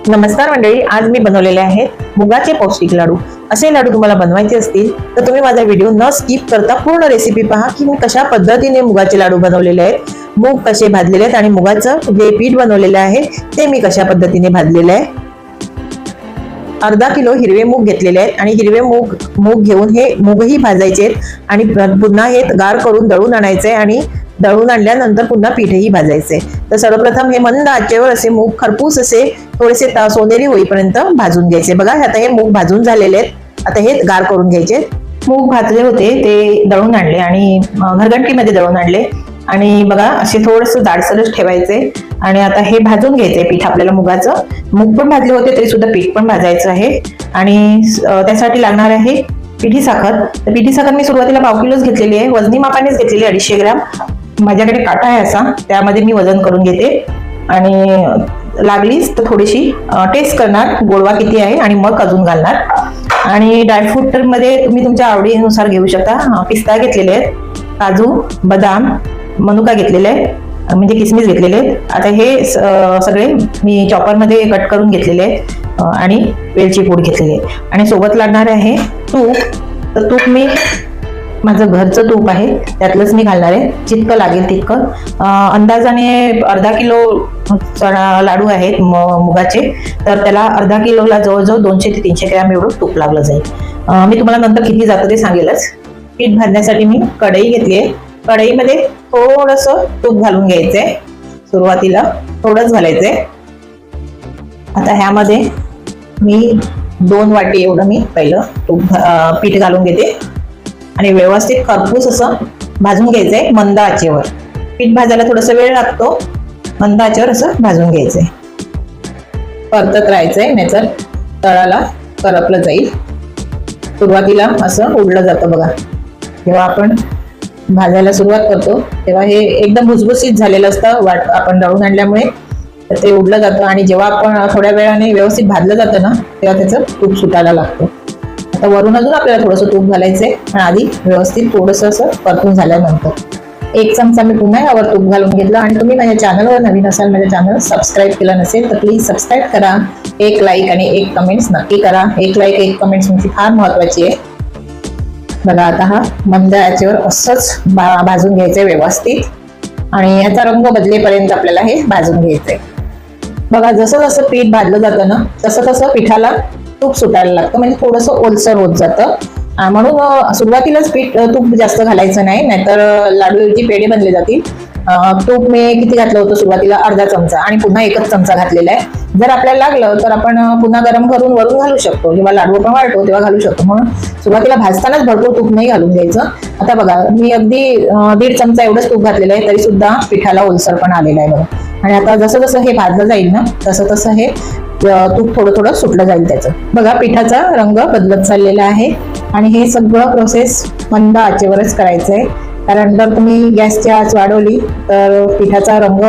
नमस्कार मंडळी, आज मी बनवलेले आहेत मुगाचे पौष्टिक लाडू। असे लाडू तुम्हाला बनवायचे असतील तर तुम्ही माझा व्हिडिओ न स्किप करता पूर्ण रेसिपी पहा की मी कशा पद्धतीने मुगाचे लाडू बनवलेले आहेत, मूग कसे भाजलेले आहेत आणि मुगाचं जे पीठ बनवलेले आहे ते मी कशा पद्धतीने भाजलेले आहे। अर्धा किलो हिरवे मूग घेतलेले आहेत आणि हिरवे मूग घेऊन हे मूगही भाजायचे आहेत आणि पुन्हा हे गार करून दळून आणायचे आणि दळून आणल्यानंतर पुन्हा पीठही भाजायचे। तर सर्वप्रथम हे मंद आचेवर असे मूग खरपूस असे थोडेसे सोनेरी होईपर्यंत भाजून घ्यायचे। बघा आता हे मूग भाजून झालेले आहेत, आता हे गार करून घ्यायचे। मूग भाजले होते ते दळून आणले आणि घरघंटीमध्ये दळून आणले आणि बघा असे थोडंसं जाडसरच ठेवायचे आणि आता हे भाजून घ्यायचे पीठ। आपल्याला मुगाचं मूग पण भाजले होते तरी सुद्धा पीठ पण भाजायचं आहे आणि त्यासाठी लागणार आहे पिठी साखर। तर पिठी साखर मी सुरुवातीला 1/2 किलोच घेतलेली आहे, वजनी मापानेच घेतलेली 250 ग्रॅम। माझ्याकडे काटा आहे असा, त्यामध्ये मी वजन करून घेते आणि लागलीच तर थोडीशी टेस्ट करणार गोडवा किती आहे आणि मग अजून घालणार। आणि ड्रायफ्रूट मध्ये तुम्ही तुमच्या आवडीनुसार घेऊ शकता। पिस्ता घेतलेले आहेत, काजू, बदाम, मनुका घेतलेले आहे म्हणजे किसमिस घेतलेले आहेत। आता हे सगळे मी चॉपर मध्ये कट करून घेतलेले आहेत आणि वेलची पूड घेतलेली आहे आणि सोबत लागणार आहे तूप। तर तूप मी माझं घरचं तूप आहे त्यातलंच मी घालणार आहे, जितकं लागेल तितकं। अंदाजाने अर्धा किलो लाडू आहेत मुगाचे, तर त्याला अर्धा किलोला जवळजवळ 200 ते 300 ग्रॅम एवढं तूप लागलं जाईल। मी तुम्हाला नंतर किती जातं ते सांगेलच। पीठ भाजण्यासाठी मी कढई घेतली आहे, कढईमध्ये थोडंसं तूप घालून घ्यायचंय, सुरुवातीला थोडंच घालायचंय। आता ह्यामध्ये मी 2 वाटी एवढं मी पहिलं पीठ घालून घेते आणि व्यवस्थित खरपूस असं भाजून घ्यायचंय मंद आचेवर। पीठ भाजायला थोडासा वेळ लागतो, मंद आचेवर असं भाजून घ्यायचंय, परतत राहायचंय नाहीतर तळाला करपलं जाईल। सुरुवातीला असं उडलं जातं बघा, जेव्हा आपण भाजायला सुरुवात करतो तेव्हा हे एकदम भुसभुशीत झालेलं असतं आपण दळून आणल्यामुळे, तर ते उडलं जातं आणि जेव्हा आपण थोड्या वेळाने व्यवस्थित भाजलं जातं ना तेव्हा त्याचं तूप सुटायला लागतं। आता वरून अजून आपल्याला थोडंसं तूप घालायचंय पण आधी व्यवस्थित थोडंसं असं परतून झाल्यानंतर 1 चमचा मी पुन्हा यावर तूप घालून घेतलं। आणि तुम्ही माझ्या चॅनलवर नवीन असाल, माझ्या चॅनल सबस्क्राईब केलं नसेल तर प्लीज सबस्क्राईब करा, 1 लाईक आणि 1 कमेंट्स नक्की करा। 1 लाईक 1 कमेंट्स म्हणजे फार महत्वाची आहे। बघा आता हा मंद आचेवर असंच भाजून घ्यायचंय व्यवस्थित आणि याचा रंग बदलेपर्यंत आपल्याला हे भाजून घ्यायचंय। बघा जसं जसं पीठ भाजलं जातं ना तसं तसं पिठाला तूप सुटायला लागतं, म्हणजे थोडंसं ओलसर होत जातं। म्हणून सुरुवातीलाच तूप जास्त घालायचं नाही, नाहीतर लाडूची पेढे बनले जातील। तूप मी किती घातलं होतं सुरुवातीला, अर्धा चमचा आणि पुन्हा 1 चमचा घातलेला आहे। जर आपल्याला लागलं तर आपण पुन्हा गरम करून वरून घालू शकतो, जेव्हा लाडू आपण वाळतो तेव्हा घालू शकतो। म्हणून सुरुवातीला भाजतानाच भरपूर तूप नाही घालून घ्यायचं। आता बघा मी अगदी 1.5 चमचा एवढंच तूप घातलेलं आहे तरी सुद्धा पिठाला ओलसर पण आलेला आहे बघा। आणि आता जसं जसं हे भाजलं जाईल ना तसं तसं हे तूप थोडं थोडं सुटलं जाईल त्याचं। बघा पिठाचा रंग बदलत चाललेला आहे आणि हे सगळं प्रोसेस मंद आचेवरच करायचं आहे, कारण जर तुम्ही गॅसची आच वाढवली तर पिठाचा रंग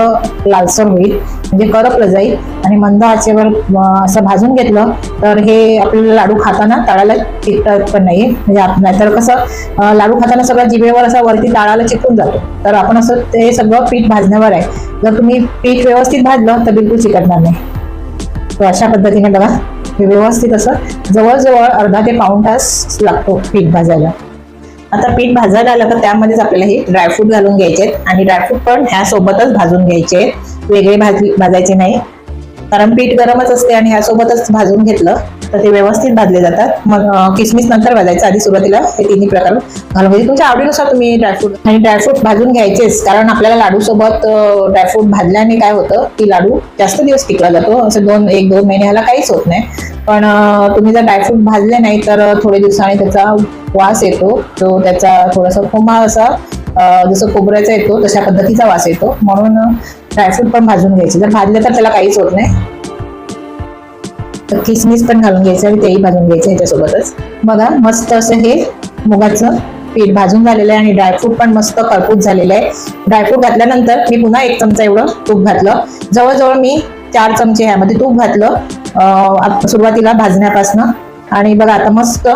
लालसर होईल, म्हणजे करपलं जाईल। आणि मंद आचेवर असं भाजून घेतलं तर हे आपल्याला लाडू खाताना तळाला चिकटत पण नाही, म्हणजे नाहीतर कसं लाडू खाताना सगळं जिभेवर असं वरती तळाला चिकटून जातो। तर आपण असं ते सगळं पीठ भाजण्यावर आहे, जर तुम्ही पीठ व्यवस्थित भाजलं तर बिलकुल चिकटणार नाही। तर अशा पद्धतीने बघा हे व्यवस्थित असं जवळजवळ अर्धा ते पाऊण तास लागतो पीठ भाजायला। आता पीठ भाजायला आलं तर त्यामध्येच आपल्याला हे ड्रायफ्रूट घालून घ्यायचे आहेत आणि ड्रायफ्रूट पण ह्यासोबतच भाजून घ्यायचे आहेत, वेगळे भाजायचे नाही, कारण पीठ गरमच असते आणि ह्यासोबतच भाजून घेतलं तर ते व्यवस्थित भाजले जातात। मग किसमिस नंतर भाजायचं, आधी सुरुवातीला हे तिन्ही प्रकार घालून घ्यायचे। तुमच्या आवडीनुसार तुम्ही ड्रायफ्रूट भाजून घ्यायचेच, कारण आपल्याला लाडू सोबत ड्रायफ्रूट भाजल्याने काय होतं की लाडू जास्त दिवस टिकला जातो, असं 1-2 महिने ह्याला काहीच होत नाही। पण तुम्ही जर ड्रायफ्रूट भाजले नाही तर थोडे दिवसांनी त्याचा वास येतो, तो त्याचा थोडासा खोमा असा जसं खोबऱ्याचा येतो तशा पद्धतीचा वास येतो, म्हणून ड्रायफ्रूट पण भाजून घ्यायचे। जर भाजले तर त्याला काहीच होत नाही। तर किसमिस पण घालून घ्यायचं आणि तेही भाजून घ्यायचं ह्याच्यासोबतच। बघा मस्त असं हे मुगाचं पीठ भाजून झालेलं आहे आणि ड्रायफ्रूट पण मस्त खरपूस झालेलं आहे। ड्रायफ्रूट घातल्यानंतर मी पुन्हा 1 चमचा एवढं तूप घातलं, जवळजवळ मी 4 चमचे ह्यामध्ये तूप घातलं सुरुवातीला भाजण्यापासून। आणि बघा आता मस्त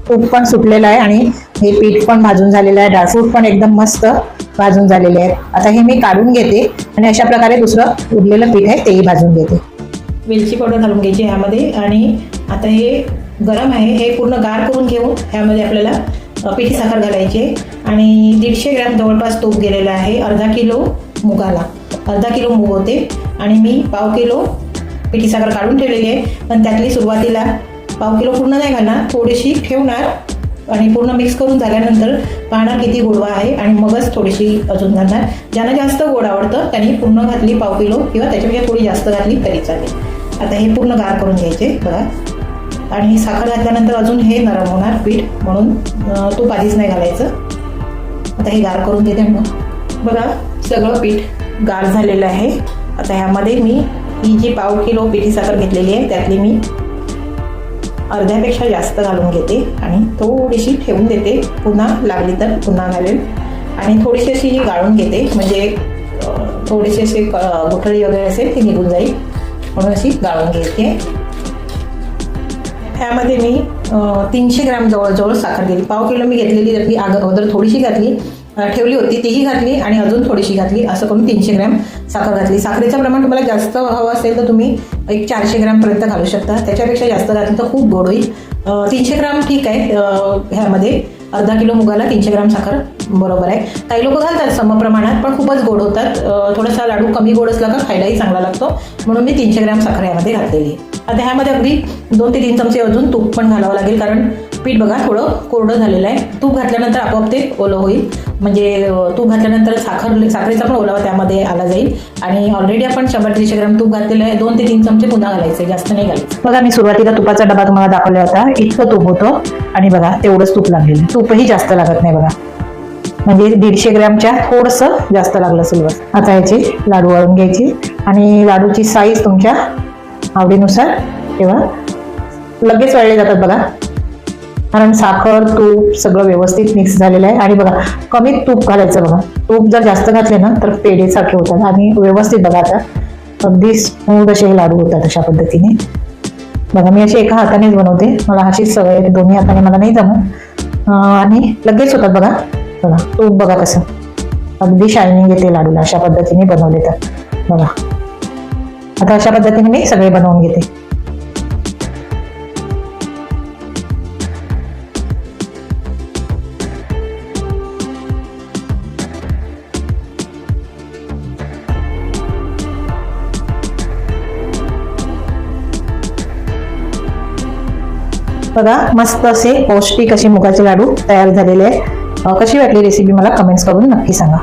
तूप पण सुटलेलं आहे आणि हे पीठ पण भाजून झालेलं आहे, ड्रायफ्रूट पण एकदम मस्त भाजून झालेले आहेत। आता हे मी काढून घेते आणि अशा प्रकारे दुसरं उरलेलं पीठ आहे तेही भाजून घेते। वेलची पावडर घालून घ्यायची ह्यामध्ये. आणि आता हे गरम आहे, हे पूर्ण गार करून घेऊन ह्यामध्ये आपल्याला पिठी साखर घालायची आहे. आणि 150 ग्रॅम जवळपास तूप गेलेलं आहे. अर्धा किलो मुगाला, अर्धा किलो मूग होते. आणि मी पाव किलो पिठी साखर काढून ठेवलेली आहे, पण त्यातली सुरुवातीला पाव किलो पूर्ण नाही घालणार, थोडीशी ठेवणार आणि पूर्ण मिक्स करून झाल्यानंतर पाहणार किती गोडवा आहे आणि मगच थोडीशी अजून घालणार. ज्यांना जास्त गोड आवडतं त्यांनी पूर्ण घातली पाव किलो किंवा त्याच्यापेक्षा थोडी जास्त घातली तरी चालेल. आता हे पूर्ण गार करून घ्यायचे बघा. आणि साखर घातल्यानंतर अजून हे नरम होणार पीठ, म्हणून तूप आधीच नाही घालायचं. आता हे गार करून घेते बघा. सगळं पीठ गार झालेलं आहे. आता ह्यामध्ये मी ही जी पाव किलो पिठी साखर घेतलेली आहे त्यातली मी अर्ध्यापेक्षा जास्त घालून घेते आणि थोडीशी ठेवून देते, पुन्हा लागली तर पुन्हा घालेल. आणि थोडीशी अशी ही गाळून घेते, म्हणजे थोडीशी अशी गुठळी वगैरे असेल ती निघून जाईल, म्हणून अशी गाळून घेते. ह्यामध्ये मी 300 ग्रॅम जवळजवळ साखर घेतली. पाव किलो मी घेतलेली, तर ती अगोदर थोडीशी घातली, ठेवली होती तीही घातली आणि अजून थोडीशी घातली, असं करून 300 ग्रॅम साखर घातली. साखरेचं प्रमाण तुम्हाला जास्त हवं असेल तर तुम्ही एक 400 ग्रॅमपर्यंत घालू शकता, त्याच्यापेक्षा जास्त घातलं तर खूप गोड होईल. 300 ग्रॅम ठीक आहे. ह्यामध्ये अर्धा किलो मुगाला 300 ग्रॅम साखर बरोबर आहे. काही लोक घालतात समप्रमाणात, पण खूपच गोड होतात. थोडासा लाडू कमी गोड असला का खायलाही चांगला लागतो, म्हणून मी 300 ग्रॅम साखर यामध्ये घातलेली आहे. आता ह्यामध्ये अगदी 2 ते 3 चमचे अजून तूप पण घालावं लागेल, कारण पीठ बघा थोडं कोरडं झालेलं आहे. तूप घातल्यानंतर आपोआप ते ओलं होईल, म्हणजे तूप घातल्यानंतर साखरेचा पण ओलावा त्यामध्ये आला जाईल. आणि ऑलरेडी आपण 100-150 ग्रॅम तूप घातलेलं आहे. 2 ते 3 चमचे पुन्हा घालायचे, जास्त नाही घालायचं. बघा मी सुरुवातीला तुपाचा डबा तुम्हाला दाखवला होता, इतकं तूप होतं आणि बघा तेवढंच तूप लागलेलं. तूपही जास्त लागत नाही बघा, म्हणजे 150 ग्रॅमच्या थोडंसं जास्त लागलं असेल बस. आता याचे लाडू वळून घ्यायचे आणि लाडूची साईज तुमच्या आवडीनुसार ठेवा. लगेच वळले जातात बघा, कारण साखर तूप सगळं व्यवस्थित मिक्स झालेलं आहे. आणि बघा कमी तूप घालायचं बघा, तूप जर जास्त घातले ना तर पेढेसारखे होतात. आणि व्यवस्थित बघा आता अगदी स्मूथ असे हे लाडू होतात अशा पद्धतीने. बघा मी अशी एका हातानेच बनवते, मला अशीच सवय आहे, दोन्ही हाताने मला नाही जमत. आणि लगेच होतात बघा. बघा तूप बघा कसं अगदी शायनिंग येते लाडूला अशा पद्धतीने बनवले तर. बघा आता अशा पद्धतीने मी सगळे बनवून घेते. बघा मस्त असे पौष्टिक असे मुगाचे लाडू तयार झालेले आहे. कशी वाटली रेसिपी मला कमेंट्स करून नक्की सांगा.